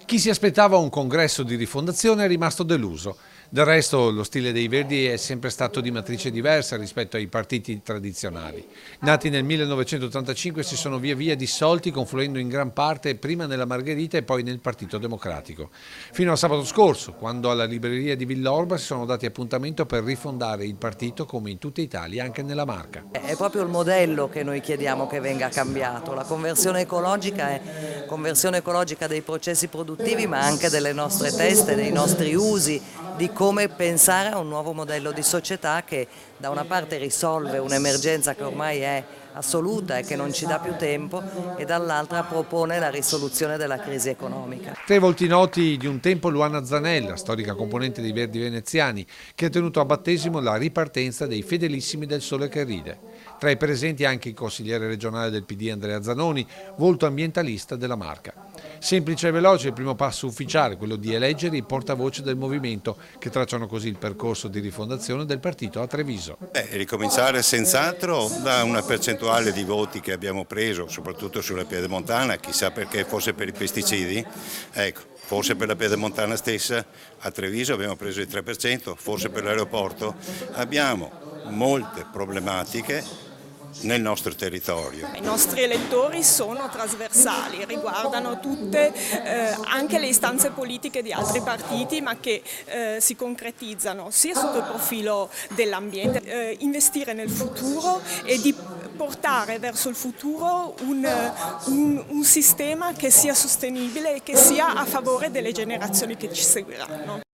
Chi si aspettava un congresso di rifondazione è rimasto deluso. Del resto, lo stile dei Verdi è sempre stato di matrice diversa rispetto ai partiti tradizionali. Nati nel 1985 si sono via via dissolti, confluendo in gran parte prima nella Margherita e poi nel Partito Democratico. Fino a sabato scorso, quando alla libreria di Villorba si sono dati appuntamento per rifondare il partito come in tutta Italia, anche nella Marca. È proprio il modello che noi chiediamo che venga cambiato. La conversione ecologica è conversione ecologica dei processi produttivi, ma anche delle nostre teste, dei nostri usi, di come pensare a un nuovo modello di società che da una parte risolve un'emergenza che ormai è assoluta e che non ci dà più tempo, e dall'altra propone la risoluzione della crisi economica. Tra i volti noti di un tempo Luana Zanella, storica componente dei Verdi veneziani, che ha tenuto a battesimo la ripartenza dei fedelissimi del Sole che ride. Tra i presenti anche il consigliere regionale del PD Andrea Zanoni, volto ambientalista della Marca. Semplice e veloce il primo passo ufficiale, quello di eleggere i portavoce del movimento, che tracciano così il percorso di rifondazione del partito a Treviso. Ricominciare senz'altro da una percentuale di voti che abbiamo preso, soprattutto sulla Piedemontana, chissà perché, forse per i pesticidi, forse per la Piedemontana stessa. A Treviso abbiamo preso il 3%, forse per l'aeroporto. Abbiamo molte problematiche nel nostro territorio. I nostri elettori sono trasversali, riguardano tutte anche le istanze politiche di altri partiti, ma che si concretizzano sia sotto il profilo dell'ambiente, investire nel futuro e di portare verso il futuro un sistema che sia sostenibile e che sia a favore delle generazioni che ci seguiranno.